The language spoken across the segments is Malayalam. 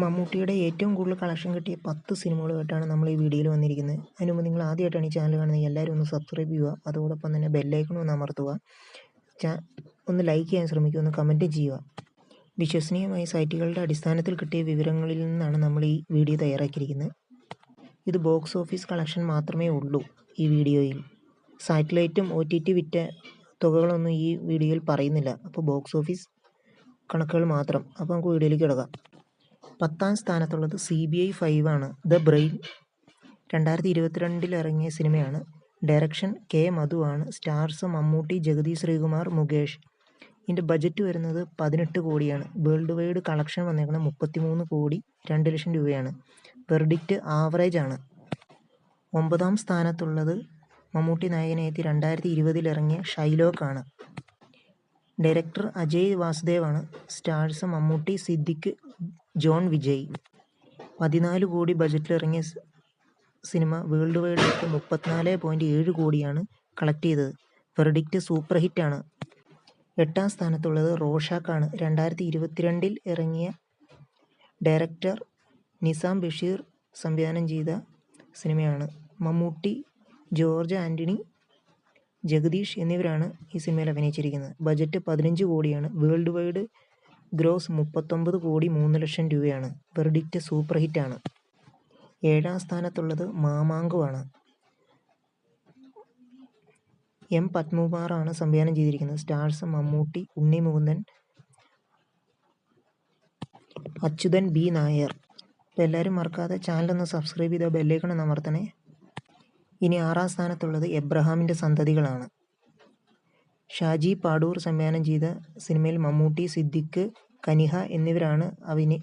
മമ്മൂട്ടിയുടെ ഏറ്റവും കൂടുതൽ കളക്ഷൻ കിട്ടിയ 10 സിനിമകളുമായിട്ടാണ് നമ്മൾ ഈ വീഡിയോയിൽ വന്നിരിക്കുന്നത്. അതിന് മുമ്പ് നിങ്ങൾ ആദ്യമായിട്ടാണ് ഈ ചാനൽ കാണുന്നത്, എല്ലാവരും ഒന്ന് സബ്സ്ക്രൈബ് ചെയ്യുക. അതോടൊപ്പം തന്നെ ബെല്ലൈക്കൺ ഒന്ന് അമർത്തുക. ഒന്ന് ലൈക്ക് ചെയ്യാൻ ശ്രമിക്കുക, ഒന്ന് കമൻറ്റ് ചെയ്യുക. വിശ്വസനീയമായ സൈറ്റുകളുടെ അടിസ്ഥാനത്തിൽ കിട്ടിയ വിവരങ്ങളിൽ നിന്നാണ് നമ്മൾ ഈ വീഡിയോ തയ്യാറാക്കിയിരിക്കുന്നത്. ഇത് ബോക്സ് ഓഫീസ് കളക്ഷൻ മാത്രമേ ഉള്ളൂ ഈ വീഡിയോയിൽ. സാറ്റലൈറ്റും OTT വിറ്റ തുകകളൊന്നും ഈ വീഡിയോയിൽ പറയുന്നില്ല. അപ്പോൾ ബോക്സ് ഓഫീസ് കണക്കുകൾ മാത്രം. അപ്പോൾ നമുക്ക് വീഡിയോയിലേക്ക് കിടക്കാം. 10ാം സ്ഥാനത്തുള്ളത് CBI 5 ആണ്. ദ ബ്രെയിൻ 2022 ഇറങ്ങിയ സിനിമയാണ്. ഡയറക്ഷൻ K മധു ആണ്. സ്റ്റാർസ് മമ്മൂട്ടി, ജഗതി ശ്രീകുമാർ, മുകേഷ്. ഇതിൻ്റെ ബജറ്റ് വരുന്നത് 18 കോടിയാണ്. വേൾഡ് വൈഡ് കളക്ഷൻ വന്നേക്കുന്നത് 33 കോടി 2 ലക്ഷം രൂപയാണ്. വെർഡിക്റ്റ് ആവറേജ് ആണ്. 9ാം സ്ഥാനത്തുള്ളത് മമ്മൂട്ടി നായകനെത്തി 2020 ഇറങ്ങിയ ഷൈലോക്ക് ആണ്. ഡയറക്ടർ അജയ് വാസുദേവ് ആണ്. Stars Mammootty, Siddique, John Vijay. 14 കോടി ബജറ്റിലിറങ്ങിയ സിനിമ വേൾഡ് വൈഡ് ആയിട്ട് 34.7 കോടിയാണ് കളക്ട് ചെയ്തത്. Verdict super ഹിറ്റാണ്. 8ാം സ്ഥാനത്തുള്ളത് റോഷാക്കാണ്. 2022 ഇറങ്ങിയ ഡയറക്ടർ നിസാം ബഷീർ സംവിധാനം ചെയ്ത സിനിമയാണ്. മമ്മൂട്ടി, ജോർജ് ആൻ്റണി, ജഗദീഷ് എന്നിവരാണ് ഈ സിനിമയിൽ അഭിനയിച്ചിരിക്കുന്നത്. ബജറ്റ് 15 കോടിയാണ്. വേൾഡ് വൈഡ് ഗ്രോസ് 39 കോടി 3 ലക്ഷം രൂപയാണ്. വെർഡിക്റ്റ് സൂപ്പർ ഹിറ്റാണ്. 7ാം സ്ഥാനത്തുള്ളത് മാമാങ്കമാണ്. M പത്മകുമാറാണ് സംവിധാനം ചെയ്തിരിക്കുന്നത്. Stars Mammootty, Unni Mukundan, Achyuthan B Nair. അപ്പോൾ എല്ലാവരും മറക്കാതെ ചാനലൊന്ന് സബ്സ്ക്രൈബ് ചെയ്ത ബെല്ലൈക്കൺ ഒന്ന് അമർത്തണേ. ഇനി 6ാം സ്ഥാനത്തുള്ളത് എബ്രഹാമിൻ്റെ സന്തതികളാണ്. ഷാജി പാടൂർ സംവിധാനം ചെയ്ത സിനിമയിൽ മമ്മൂട്ടി, സിദ്ദിഖ്, കനിഹ എന്നിവരാണ്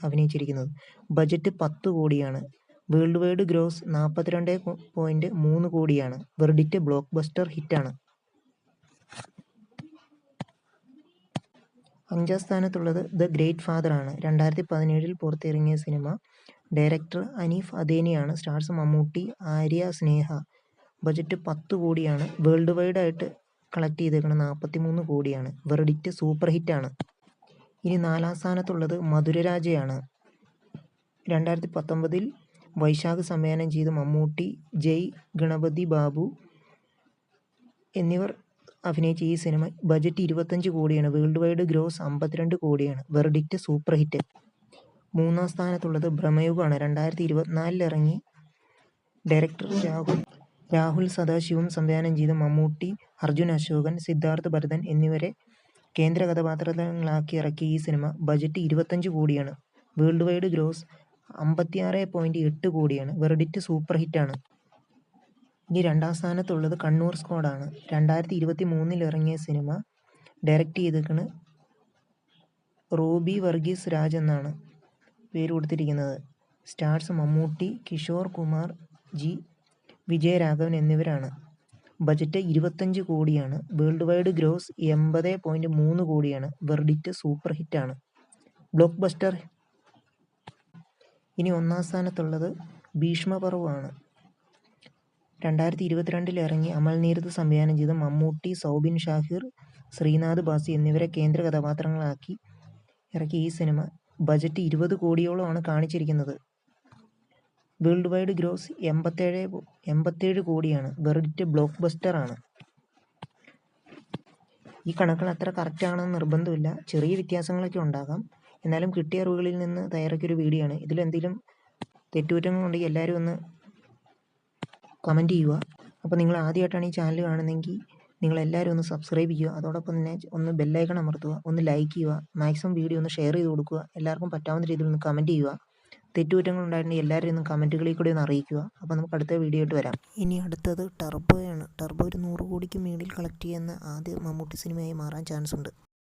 അഭിനയിച്ചിരിക്കുന്നത്. ബജറ്റ് 10 കോടിയാണ്. വേൾഡ് വൈഡ് ഗ്രോസ് 42.3 കോടിയാണ്. വെർഡിക്റ്റ് ബ്ലോക്ക് ബസ്റ്റർ ഹിറ്റാണ്. 5ാം സ്ഥാനത്തുള്ളത് ദ ഗ്രേറ്റ് ഫാദർ ആണ്. 2017 പുറത്തിറങ്ങിയ സിനിമ. ഡയറക്ടർ അനീഫ് അദേനിയാണ്. സ്റ്റാർസ് മമ്മൂട്ടി, ആര്യ, സ്നേഹ. ബജറ്റ് 10 കോടിയാണ്. വേൾഡ് വൈഡ് ആയിട്ട് കളക്ട് ചെയ്തേക്കുന്നത് 43 കോടിയാണ്. വെർഡിക്റ്റ് സൂപ്പർ ഹിറ്റാണ്. ഇനി 4ാം സ്ഥാനത്തുള്ളത് മധുരരാജയാണ്. 2019 വൈശാഖ് സംവിധാനം ചെയ്ത മമ്മൂട്ടി, ജയ്, ഗണപതി ബാബു എന്നിവർ അഭിനയിച്ച ഈ സിനിമ. ബജറ്റ് 25 കോടിയാണ്. വേൾഡ് വൈഡ് ഗ്രോസ് 52 കോടിയാണ്. Verdict super hit. 3ാം സ്ഥാനത്തുള്ളത് ഭ്രമയുഗമാണ്. 2024 ഇറങ്ങി. ഡയറക്ടർ രാഹുൽ സദാശിവം സംവിധാനം ചെയ്ത മമ്മൂട്ടി, അർജുൻ അശോകൻ, സിദ്ധാർത്ഥ് ഭരതൻ എന്നിവരെ കേന്ദ്ര കഥാപാത്രങ്ങളാക്കി ഇറക്കിയ ഈ സിനിമ. ബജറ്റ് 25 കോടിയാണ്. വേൾഡ് വൈഡ് ഗ്രോസ് 56.8 കോടിയാണ്. വെർഡിക്റ്റ് സൂപ്പർ ഹിറ്റാണ്. ഇനി 2ാം സ്ഥാനത്തുള്ളത് കണ്ണൂർ സ്ക്വാഡാണ്. 2023 ഇറങ്ങിയ സിനിമ. ഡയറക്റ്റ് ചെയ്തേക്കുന്നത് റോബി വർഗീസ് രാജ് എന്നാണ് പേര് കൊടുത്തിരിക്കുന്നത്. സ്റ്റാർസ് മമ്മൂട്ടി, കിഷോർ കുമാർ G, വിജയരാഘവൻ എന്നിവരാണ്. ബജറ്റ് 25 കോടിയാണ്. വേൾഡ് വൈഡ് ഗ്രോസ് 80.3 കോടിയാണ്. വെർഡിക്റ്റ് സൂപ്പർ ഹിറ്റാണ്. Blockbuster. ഇനി 1ാം സ്ഥാനത്തുള്ളത് ഭീഷ്മപർവ്വമാണ്. 2022 ഇറങ്ങി അമൽ നീരദ് സംവിധാനം ചെയ്ത മമ്മൂട്ടി, സൗബിൻ ഷാഹിർ, ശ്രീനാഥ് ബാസി എന്നിവരെ കേന്ദ്ര കഥാപാത്രങ്ങളാക്കി ഇറക്കിയ ഈ സിനിമ. ബജറ്റ് 20 കോടിയോളമാണ് കാണിച്ചിരിക്കുന്നത്. വേൾഡ് വൈഡ് ഗ്രോസ് 87 കോടിയാണ്. വെർഡിക്റ്റ് ബ്ലോക്ക് ബസ്റ്റർ ആണ്. ഈ കണക്കുകൾ അത്ര കറക്റ്റ് ആണെന്ന് നിർബന്ധമില്ല. ചെറിയ വ്യത്യാസങ്ങളൊക്കെ ഉണ്ടാകാം. എന്നാലും കിട്ടിയ അറിവുകളിൽ നിന്ന് തയ്യാറാക്കിയൊരു വീഡിയോ ആണ്. ഇതിലെന്തെങ്കിലും തെറ്റുകുറ്റങ്ങളുണ്ടെങ്കിൽ എല്ലാവരും ഒന്ന് കമൻറ്റ് ചെയ്യുക. അപ്പോൾ നിങ്ങൾ ആദ്യമായിട്ടാണ് ഈ ചാനൽ കാണുന്നതെങ്കിൽ നിങ്ങളെല്ലാവരും ഒന്ന് സബ്സ്ക്രൈബ് ചെയ്യുക. അതോടൊപ്പം തന്നെ ഒന്ന് ബെല്ലൈക്കൺ അമർത്തുക, ഒന്ന് ലൈക്ക് ചെയ്യുക, മാക്സിമം വീഡിയോ ഒന്ന് ഷെയർ ചെയ്ത് കൊടുക്കുക. എല്ലാവർക്കും പറ്റാവുന്ന രീതിയിൽ ഒന്ന് കമൻറ്റ് ചെയ്യുക. തെറ്റുകുറ്റങ്ങൾ ഉണ്ടായിട്ടുണ്ടെങ്കിൽ എല്ലാവരും ഒന്ന് കമൻറ്റുകളിൽ കൂടി ഒന്ന് അറിയിക്കുക. അപ്പോൾ നമുക്ക് അടുത്ത വീഡിയോ ആയിട്ട് വരാം. ഇനി അടുത്തത് ടർബോയാണ്. ടർബോ ഒരു 100 കോടിക്ക് മേളിൽ കളക്ട് ചെയ്യുന്ന ആദ്യ മമ്മൂട്ടി സിനിമയായി മാറാൻ ചാൻസ് ഉണ്ട്.